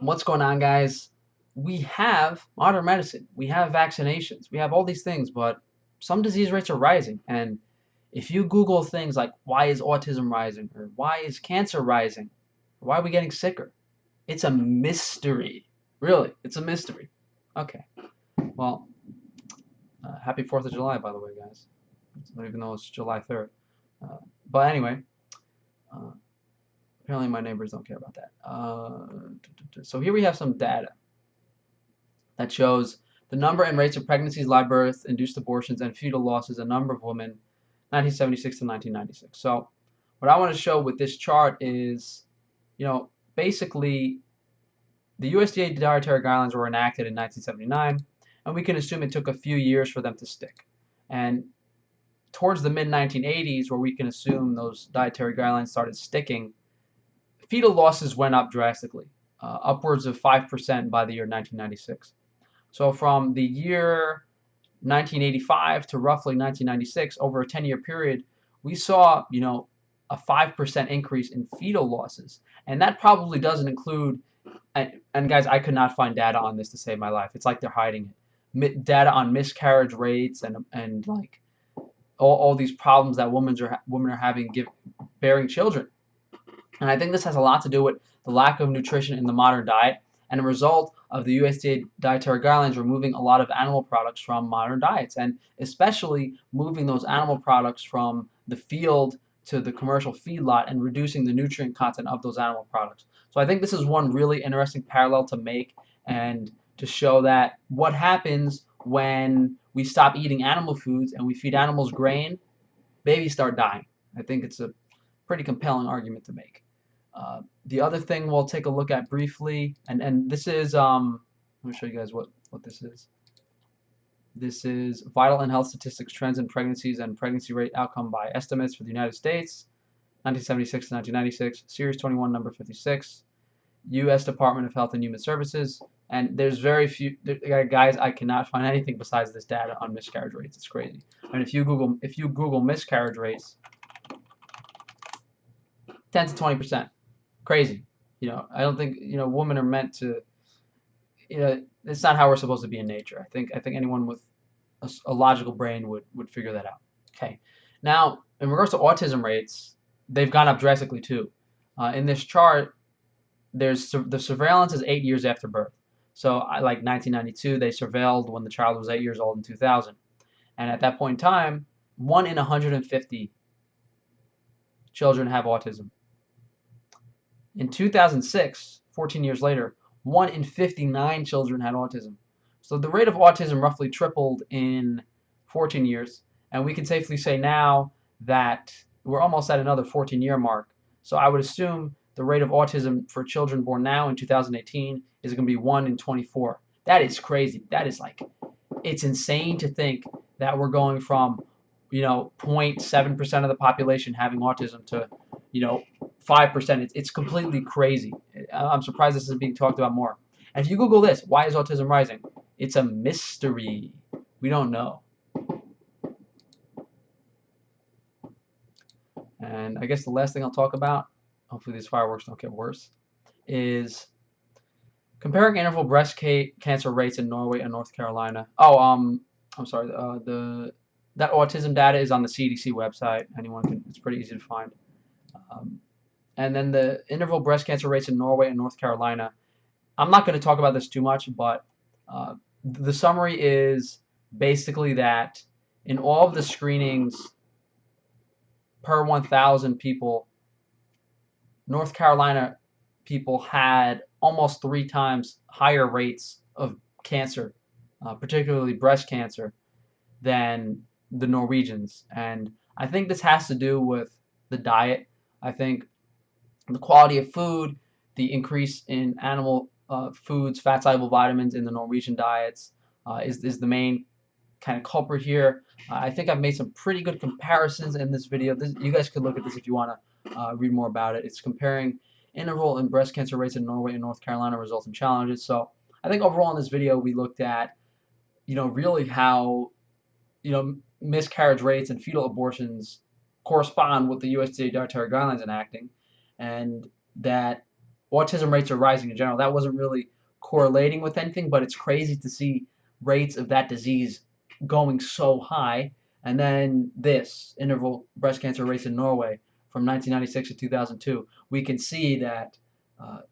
What's going on, guys? We have modern medicine, we have vaccinations, we have all these things, but some disease rates are rising. And if you Google things like why is autism rising, or why is cancer rising, or why are we getting sicker, it's a mystery. Really, it's a mystery. Okay, well, happy 4th of July, by the way, guys, even though it's July 3rd. Uh, but anyway, uh, apparently my neighbors don't care about that. So here we have some data that shows the number and rates of pregnancies, live births, induced abortions, and fetal losses in a number of women 1976 to 1996. So what I want to show with this chart is, basically the USDA dietary guidelines were enacted in 1979, and we can assume it took a few years for them to stick. And towards the mid-1980s, where we can assume those dietary guidelines started sticking, fetal losses went up drastically, upwards of 5% by the year 1996. So from the year 1985 to roughly 1996, over a 10-year period, we saw, a 5% increase in fetal losses. And that probably doesn't include, and guys, I could not find data on this to save my life. It's like they're hiding it. Data on miscarriage rates and like all these problems that women are having bearing children. And I think this has a lot to do with the lack of nutrition in the modern diet and a result of the USDA dietary guidelines removing a lot of animal products from modern diets, and especially moving those animal products from the field to the commercial feedlot and reducing the nutrient content of those animal products. So I think this is one really interesting parallel to make, and to show that what happens when we stop eating animal foods and we feed animals grain, babies start dying. I think it's a pretty compelling argument to make. The other thing we'll take a look at briefly, and this is, let me show you guys what this is. This is Vital and Health Statistics Trends in Pregnancies and Pregnancy Rate Outcome by Estimates for the United States, 1976 to 1996, Series 21, number 56, U.S. Department of Health and Human Services. And there's very few, guys, I cannot find anything besides this data on miscarriage rates. It's crazy. And if you Google miscarriage rates, 10 to 20%. Crazy. I don't think, women are meant to, it's not how we're supposed to be in nature. I think anyone with a logical brain would figure that out. Okay. Now, in regards to autism rates, they've gone up drastically too. In this chart, the surveillance is 8 years after birth. So, like 1992, they surveilled when the child was 8 years old in 2000. And at that point in time, 1 in 150 children have autism. In 2006, 14 years later, 1 in 59 children had autism. So the rate of autism roughly tripled in 14 years. And we can safely say now that we're almost at another 14-year mark. So I would assume the rate of autism for children born now in 2018 is going to be 1 in 24. That is crazy. That is it's insane to think that we're going from, 0.7% of the population having autism to, 5%. It's completely crazy. I'm surprised this is being talked about more. And if you Google this, why is autism rising? It's a mystery. We don't know. And I guess the last thing I'll talk about, hopefully these fireworks don't get worse, is comparing interval breast cancer rates in Norway and North Carolina. Oh, I'm sorry. That autism data is on the CDC website. It's pretty easy to find. And then the interval breast cancer rates in Norway and North Carolina. I'm not going to talk about this too much, but the summary is basically that in all of the screenings per 1,000 people, North Carolina people had almost 3 times higher rates of cancer, particularly breast cancer, than the Norwegians. And I think this has to do with the diet. I think the quality of food, the increase in animal foods, fat-soluble vitamins in the Norwegian diets is the main kind of culprit here. I think I've made some pretty good comparisons in this video. You guys could look at this if you want to read more about it. It's comparing interval and breast cancer rates in Norway and North Carolina, results and challenges. So I think overall in this video we looked at, really how, miscarriage rates and fetal abortions correspond with the USDA dietary guidelines enacting, and that autism rates are rising in general. That wasn't really correlating with anything, but it's crazy to see rates of that disease going so high. And then this interval breast cancer rates in Norway from 1996 to 2002, we can see that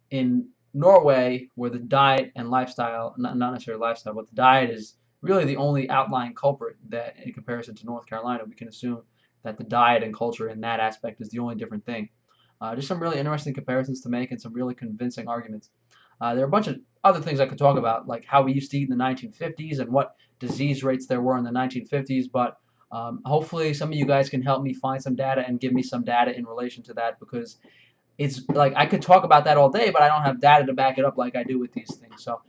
in Norway, where the diet and lifestyle, not necessarily lifestyle, but the diet is really the only outlying culprit, that in comparison to North Carolina, we can assume that the diet and culture in that aspect is the only different thing. Just some really interesting comparisons to make and some really convincing arguments. There are a bunch of other things I could talk about, like how we used to eat in the 1950s and what disease rates there were in the 1950s, but hopefully some of you guys can help me find some data and give me some data in relation to that, because it's like I could talk about that all day, but I don't have data to back it up like I do with these things. So